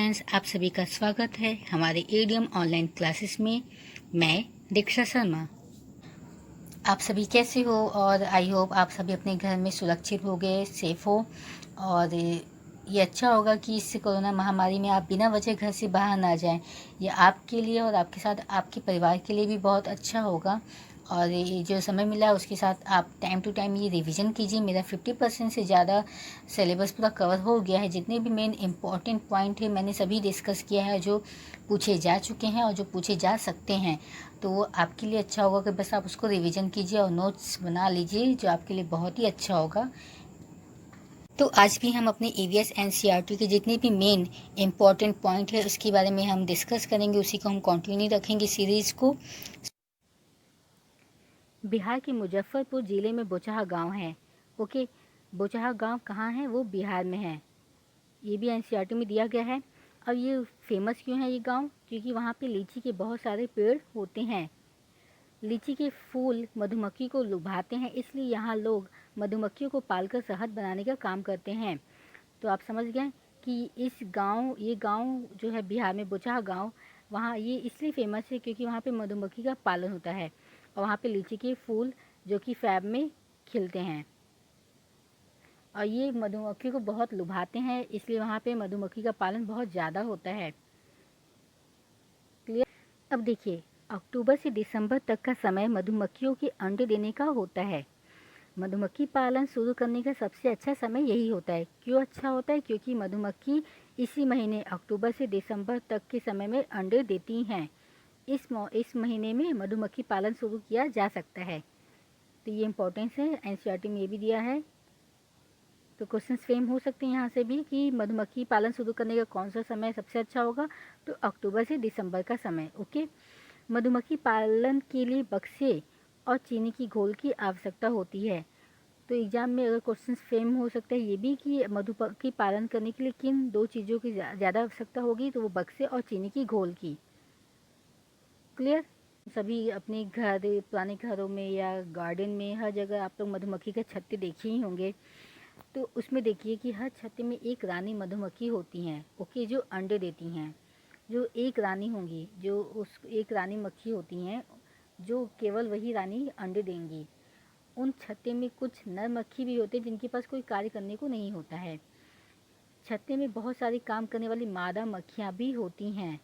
Friends, आप सभी का स्वागत है हमारे एडीएम ऑनलाइन क्लासेस में। मैं दीक्षा शर्मा। आप सभी कैसे हो? और आई होप आप सभी अपने घर में सुरक्षित हो गए, सेफ हो। और ये अच्छा होगा कि इस कोरोना महामारी में आप बिना वजह घर से बाहर ना जाएं। ये आपके लिए और आपके साथ आपके परिवार के लिए भी बहुत अच्छा होगा। और ये जो समय मिला है उसके साथ आप टाइम टू टाइम ये रिवीजन कीजिए। मेरा 50% से ज़्यादा सिलेबस पूरा कवर हो गया है। जितने भी मेन इंपॉर्टेंट पॉइंट है मैंने सभी डिस्कस किया है, जो पूछे जा चुके हैं और जो पूछे जा सकते हैं। तो वो आपके लिए अच्छा होगा कि बस आप उसको रिवीजन कीजिए और नोट्स बना लीजिए, जो आपके लिए बहुत ही अच्छा होगा। तो आज भी हम अपने ईवीएस एनसीईआरटी के जितने भी मेन इंपॉर्टेंट पॉइंट है उसके बारे में हम डिस्कस करेंगे। उसी को हम कंटिन्यू रखेंगे सीरीज़ को। बिहार के मुजफ्फरपुर ज़िले में बोचहा गांव है। ओके, बोचहा गांव कहाँ है? वो बिहार में है। ये भी एनसीईआरटी में दिया गया है। और ये फेमस क्यों है ये गांव? क्योंकि वहाँ पे लीची के बहुत सारे पेड़ होते हैं। लीची के फूल मधुमक्खी को लुभाते हैं, इसलिए यहाँ लोग मधुमक्खियों को पालकर शहद बनाने का काम करते हैं। तो आप समझ गए कि ये गांव जो है बिहार में, बोचहा गांव, वहाँ ये इसलिए फेमस है क्योंकि वहाँ पे मधुमक्खी का पालन होता है और वहाँ पे लीची के फूल जो कि फैब में खिलते हैं और ये मधुमक्खी को बहुत लुभाते हैं, इसलिए वहाँ पे मधुमक्खी का पालन बहुत ज़्यादा होता है। क्लियर? अब देखिए, अक्टूबर से दिसंबर तक का समय मधुमक्खियों के अंडे देने का होता है। मधुमक्खी पालन शुरू करने का सबसे अच्छा समय यही होता है। क्यों अच्छा होता है? क्योंकि मधुमक्खी इसी महीने अक्टूबर से दिसंबर तक के समय में अंडे देती हैं। इस महीने में मधुमक्खी पालन शुरू किया जा सकता है। तो ये इम्पोर्टेंस है, एनसीईआरटी में ये भी दिया है। तो क्वेश्चन फ्रेम हो सकते हैं यहाँ से भी कि मधुमक्खी पालन शुरू करने का कौन सा समय सबसे अच्छा होगा? तो अक्टूबर से दिसंबर का समय। ओके, मधुमक्खी पालन के लिए बक्से और चीनी की घोल की आवश्यकता होती है। तो एग्जाम में अगर क्वेश्चन फ्रेम हो सकता है ये भी कि मधुमक्खी पालन करने के लिए किन दो चीज़ों की ज़्यादा आवश्यकता होगी? तो वो बक्से और चीनी की घोल की। क्लियर? सभी अपने घर, पुराने घरों में या गार्डन में हर जगह आप लोग मधुमक्खी के छत्ते देखे ही होंगे। तो उसमें देखिए कि हर छत्ते में एक रानी मधुमक्खी होती हैं। ओके, जो अंडे देती हैं। जो एक रानी होंगी, जो उस एक रानी मक्खी होती हैं, जो केवल वही रानी अंडे देंगी। उन छत्ते में कुछ नर मक्खी भी होते हैं जिनके पास कोई कार्य करने को नहीं होता है। छत्ते में बहुत सारी काम करने वाली मादा मक्खियाँ भी होती हैं।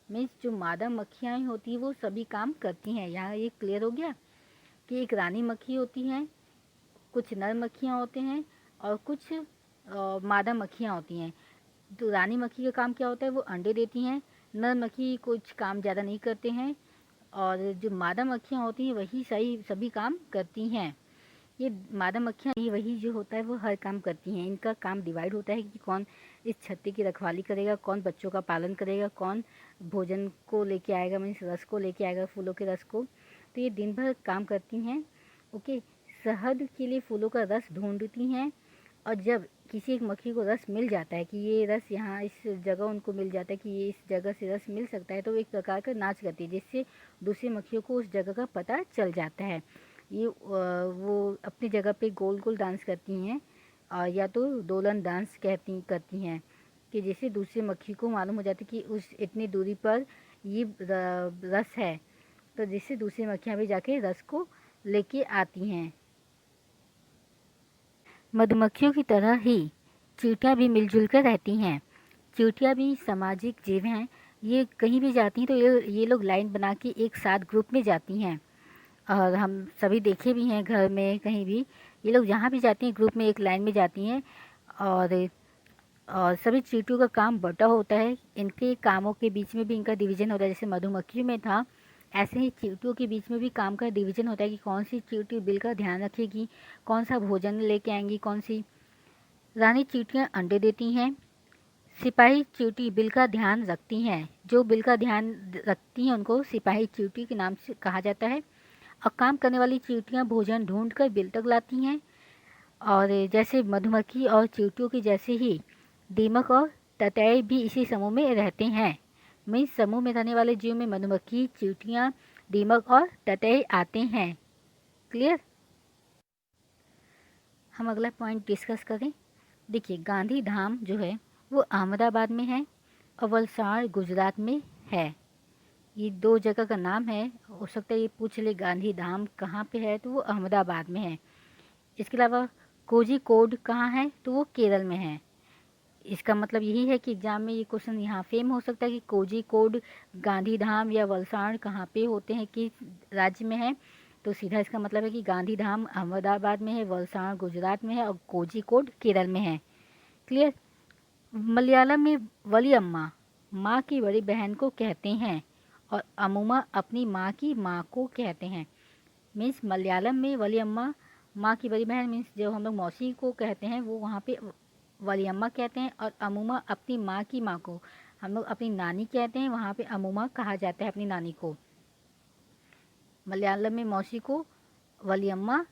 मीन्स जो मादा मक्खियाँ होती हैं वो सभी काम करती हैं। यहाँ ये क्लियर हो गया कि एक रानी मक्खी होती हैं, कुछ नर मक्खियाँ होते हैं और कुछ मादा मक्खियाँ होती हैं। तो रानी मक्खी का काम क्या होता है? वो अंडे देती हैं। नर मक्खी कुछ काम ज़्यादा नहीं करते हैं और जो मादा मक्खियाँ होती हैं वही सभी काम करती हैं। ये मादा मक्खियाँ ये वही जो होता है वो हर काम करती हैं। इनका काम डिवाइड होता है कि कौन इस छत्ते की रखवाली करेगा, कौन बच्चों का पालन करेगा, कौन भोजन को लेके आएगा, मीन्स रस को लेके आएगा, फूलों के रस को। तो ये दिन भर काम करती हैं। ओके, शहद के लिए फूलों का रस ढूंढती हैं और जब किसी एक मक्खी को रस मिल जाता है कि ये रस यहाँ इस जगह उनको मिल जाता है कि ये इस जगह से रस मिल सकता है, तो वो एक प्रकार का नाच करती है जिससे दूसरी मक्खियों को उस जगह का पता चल जाता है। ये वो अपनी जगह पे गोल गोल डांस करती हैं या तो दोलन डांस करती हैं कि जिससे दूसरी मक्खी को मालूम हो जाता है कि उस इतनी दूरी पर ये रस है, तो जिससे दूसरी मक्खियाँ भी जाके रस को लेके आती हैं। मधुमक्खियों की तरह ही चींटियाँ भी मिलजुल कर रहती हैं। चींटियाँ भी सामाजिक जीव हैं। ये कहीं भी जाती हैं तो ये लोग लाइन बना के एक साथ ग्रुप में जाती हैं और हम सभी देखे भी हैं घर में कहीं भी ये लोग जहाँ भी जाती हैं ग्रुप में एक लाइन में जाती हैं। और सभी चींटियों का काम बटा होता है। इनके कामों के बीच में भी इनका डिवीज़न होता है। जैसे मधुमक्खी में था, ऐसे ही चींटियों के बीच में भी काम का डिवीज़न होता है कि कौन सी चींटी बिल का ध्यान रखेगी, कौन सा भोजन लेके आएंगी, कौन सी। रानी चींटियाँ अंडे देती हैं। सिपाही चींटी बिल का ध्यान रखती हैं। जो बिल का ध्यान रखती हैं उनको सिपाही चींटी के नाम से कहा जाता है। और काम करने वाली चींटियाँ भोजन ढूंढकर बिल तक लाती हैं। और जैसे मधुमक्खी और चींटियों के जैसे ही दीमक और ततैय भी इसी समूह में रहते हैं। मीन्स समूह में रहने वाले जीव में मधुमक्खी, चींटियाँ, दीमक और ततैय आते हैं। क्लियर? हम अगला पॉइंट डिस्कस करें। देखिए, गांधी धाम जो है वो अहमदाबाद में है और वलसाड़ गुजरात में है। ये दो जगह का नाम है। हो सकता है ये पूछ ले गांधी धाम कहाँ पे है, तो वो अहमदाबाद में है। इसके अलावा कोझिकोड कहाँ है, तो वो केरल में है। इसका मतलब यही है कि एग्जाम में ये क्वेश्चन यहाँ फेम हो सकता है कि कोझिकोड, गांधीधाम या वलसाड़ कहाँ पे होते हैं, किस राज्य में है। तो सीधा इसका मतलब है कि गांधीधाम अहमदाबाद में है, वलसाड़ गुजरात में है और कोझिकोड केरल में है। क्लियर। मलयालम में वलियम्मा माँ की बड़ी बहन को कहते हैं और अमूमा अपनी माँ की माँ को कहते हैं। मीन्स मलयालम में वलियम्मा माँ की बड़ी बहन, मीन्स जो हम लोग मौसी को कहते हैं वो वहाँ पे वलियम्मा कहते हैं, और अमूमा अपनी माँ की माँ को हम लोग अपनी नानी कहते हैं, वहाँ पे अमूमा कहा जाता है अपनी नानी को। मलयालम में मौसी को वलियम्मा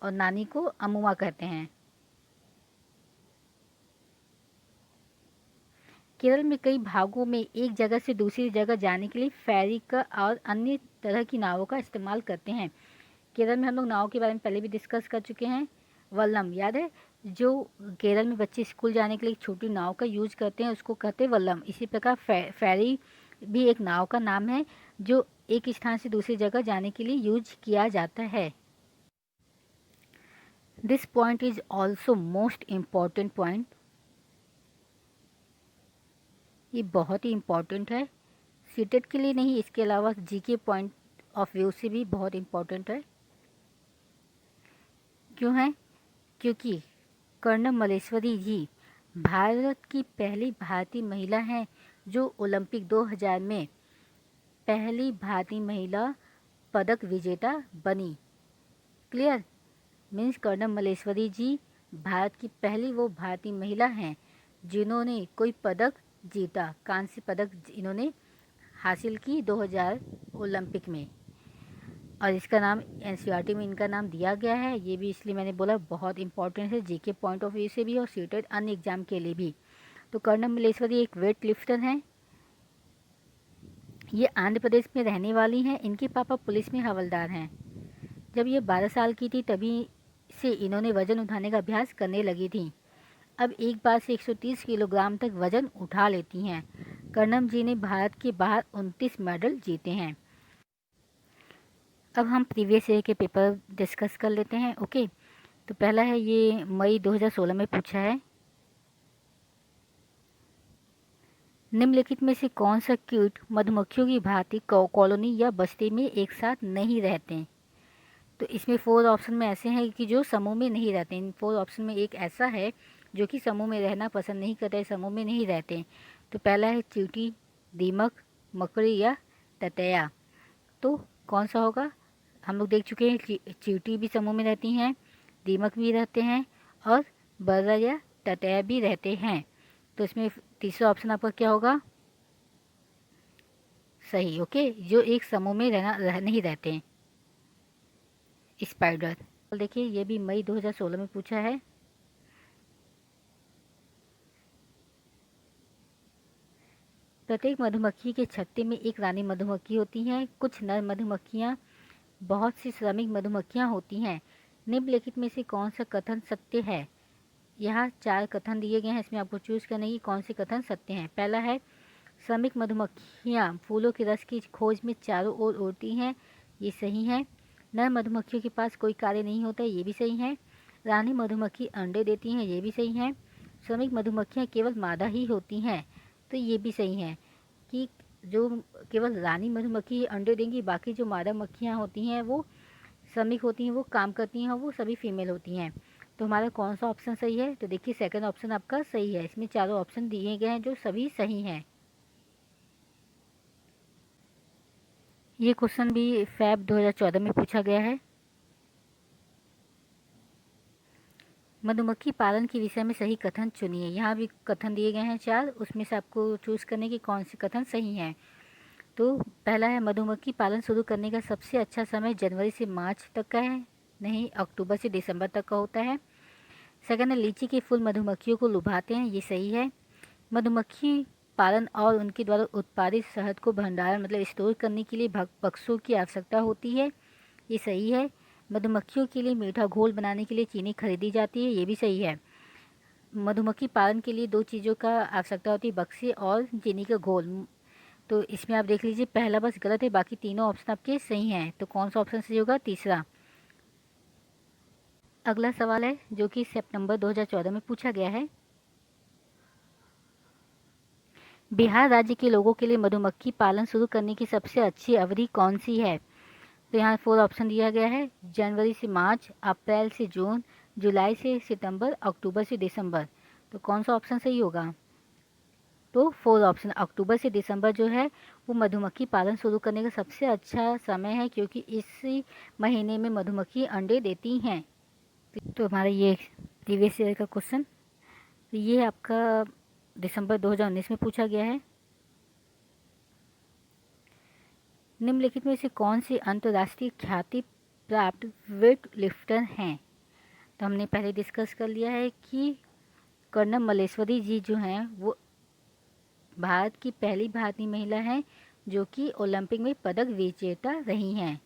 और नानी को अमूमा कहते हैं। केरल में कई भागों में एक जगह से दूसरी जगह जाने के लिए फेरी का और अन्य तरह की नावों का इस्तेमाल करते हैं। केरल में हम लोग नाव के बारे में पहले भी डिस्कस कर चुके हैं। वल्लम याद है, जो केरल में बच्चे स्कूल जाने के लिए एक छोटी नाव का यूज करते हैं उसको कहते हैं वल्लम। इसी प्रकार फेरी भी एक नाव का नाम है जो एक स्थान से दूसरी जगह जाने के लिए यूज किया जाता है। This point is also most important point. ये बहुत ही इम्पॉर्टेंट है, सीटेट के लिए नहीं, इसके अलावा जीके पॉइंट ऑफ व्यू से भी बहुत इम्पॉर्टेंट है। क्यों है? क्योंकि कर्णम मल्लेश्वरी जी भारत की पहली भारतीय महिला हैं जो ओलंपिक 2000 में पहली भारतीय महिला पदक विजेता बनी। क्लियर। मीन्स कर्णम मल्लेश्वरी जी भारत की पहली वो भारतीय महिला हैं जिन्होंने कोई पदक जीता, कांस्य पदक इन्होंने हासिल की 2000 ओलंपिक में। और इसका नाम एनसीईआरटी में इनका नाम दिया गया है। ये भी इसलिए मैंने बोला बहुत इंपॉर्टेंट है, जीके पॉइंट ऑफ व्यू से भी और सीटेट अन्य एग्जाम के लिए भी। तो कर्णम मल्लेश्वरी एक वेट लिफ्टर हैं। ये आंध्र प्रदेश में रहने वाली हैं। इनके पापा पुलिस में हवलदार हैं। जब ये 12 साल की थी तभी से इन्होंने वज़न उठाने का अभ्यास करने लगी थी। अब एक बार से 130 किलोग्राम तक वज़न उठा लेती हैं। कर्णम जी ने भारत के बाहर 29 मेडल जीते हैं। अब हम प्रीवियस ईयर के पेपर डिस्कस कर लेते हैं। ओके, तो पहला है, ये मई 2016 में पूछा है, निम्नलिखित में से कौन सा कीट मधुमक्खियों की भांति कॉलोनी या बस्ती में एक साथ नहीं रहते। तो इसमें 4 ऑप्शन में ऐसे हैं कि जो समूह में नहीं रहते। इन 4 ऑप्शन में एक ऐसा है जो कि समूह में रहना पसंद नहीं करते, समूह में नहीं रहते। तो पहला है चींटी, दीमक, मकड़ी या ततैया। तो कौन सा होगा? हम लोग देख चुके हैं चींटी भी समूह में रहती हैं, दीमक भी रहते हैं और बर्रा या ततैया भी रहते हैं। तो इसमें तीसरा ऑप्शन आपका क्या होगा? सही। ओके, जो एक समूह में नहीं रहते हैं। स्पाइडर। देखिए ये भी मई 2016 में पूछा है। प्रत्येक मधुमक्खी के छत्ते में एक रानी मधुमक्खी होती है। कुछ नर मधुमक्खियाँ, बहुत सी श्रमिक मधुमक्खियाँ होती हैं। निम्नलिखित में से कौन सा कथन सत्य है? यहाँ 4 कथन दिए गए हैं, इसमें आपको चूज़ करना है कि कौन से कथन सत्य हैं। पहला है, श्रमिक मधुमक्खियाँ फूलों के रस की खोज में चारों ओर उड़ती हैं। ये सही है। नर मधुमक्खियों के पास कोई कार्य नहीं होता, ये भी सही है। रानी मधुमक्खी अंडे देती हैं, ये भी सही है। श्रमिक मधुमक्खियाँ केवल मादा ही होती हैं, तो ये भी सही है कि जो केवल रानी मधुमक्खी अंडे देंगी, बाकी जो मादा मक्खियाँ होती हैं वो श्रमिक होती हैं, वो काम करती हैं और वो सभी फीमेल होती हैं। तो हमारा कौन सा ऑप्शन सही है? तो देखिए सेकंड ऑप्शन आपका सही है। इसमें चारों ऑप्शन दिए गए हैं जो सभी सही हैं। ये क्वेश्चन भी फैब 2014 में पूछा गया है। मधुमक्खी पालन के विषय में सही कथन चुनिए। यहाँ भी कथन दिए गए हैं 4, उसमें से आपको चूज़ करने की कौन से कथन सही हैं। तो पहला है, मधुमक्खी पालन शुरू करने का सबसे अच्छा समय जनवरी से मार्च तक का है, नहीं अक्टूबर से दिसंबर तक का होता है। सेकंड है, लीची के फूल मधुमक्खियों को लुभाते हैं, ये सही है। मधुमक्खी पालन और उनके द्वारा उत्पादित शहद को भंडारण मतलब स्टोर करने के लिए बक्सों की आवश्यकता होती है, ये सही है। मधुमक्खियों के लिए मीठा घोल बनाने के लिए चीनी खरीदी जाती है, ये भी सही है। मधुमक्खी पालन के लिए 2 चीज़ों का आवश्यकता होती है, बक्से और चीनी का घोल। तो इसमें आप देख लीजिए पहला बस गलत है, बाकी तीनों ऑप्शन आपके सही हैं। तो कौन सा ऑप्शन सही होगा? तीसरा। अगला सवाल है जो कि सितंबर 2014 में पूछा गया है। बिहार राज्य के लोगों के लिए मधुमक्खी पालन शुरू करने की सबसे अच्छी अवधि कौन सी है? तो यहाँ 4 ऑप्शन दिया गया है। जनवरी से मार्च, अप्रैल से जून, जुलाई से सितंबर, अक्टूबर से दिसंबर। तो कौन सा ऑप्शन सही होगा? तो 4 ऑप्शन, अक्टूबर से दिसंबर जो है वो मधुमक्खी पालन शुरू करने का सबसे अच्छा समय है, क्योंकि इसी महीने में मधुमक्खी अंडे देती हैं। तो हमारा ये प्रीवियस ईयर का क्वेश्चन, तो ये आपका दिसंबर 2019 में पूछा गया है। निम्नलिखित में से कौन सी अंतर्राष्ट्रीय ख्याति प्राप्त वेट लिफ्टर हैं? तो हमने पहले डिस्कस कर लिया है कि कर्णम मल्लेश्वरी जी जो हैं वो भारत की पहली भारतीय महिला हैं जो कि ओलंपिक में पदक विजेता रही हैं।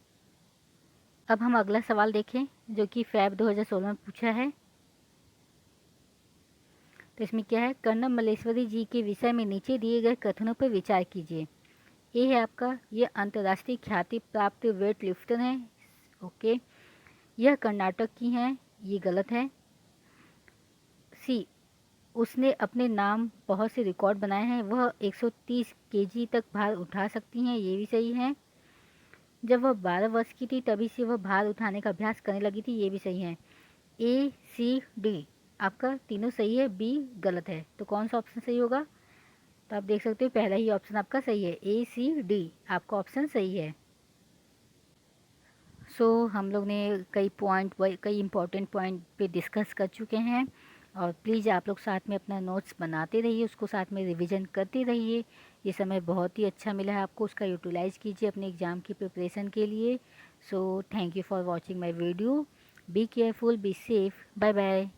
अब हम अगला सवाल देखें जो कि फेब 2016 में पूछा है। तो इसमें क्या है? कर्णम मल्लेश्वरी जी के विषय में नीचे दिए गए कथनों पर विचार कीजिए। ये है आपका, ये अंतर्राष्ट्रीय ख्याति प्राप्त वेट लिफ्टर हैं। ओके, यह कर्नाटक की हैं, ये गलत है। सी, उसने अपने नाम बहुत से रिकॉर्ड बनाए हैं, वह 130 केजी तक भार उठा सकती हैं, ये भी सही है। जब वह 12 वर्ष की थी तभी से वह भार उठाने का अभ्यास करने लगी थी, ये भी सही है। ए सी डी आपका तीनों सही है, बी गलत है। तो कौन सा ऑप्शन सही होगा? तो आप देख सकते हो पहला ही ऑप्शन आपका सही है, ए सी डी आपका ऑप्शन सही है। हम लोग ने कई इंपॉर्टेंट पॉइंट पे डिस्कस कर चुके हैं, और प्लीज़ आप लोग साथ में अपना नोट्स बनाते रहिए, उसको साथ में रिवीजन करते रहिए। ये समय बहुत ही अच्छा मिला है आपको, उसका यूटिलाइज़ कीजिए अपने एग्ज़ाम की प्रिपरेशन के लिए। Thank you for watching my video. Be careful, be safe, bye bye.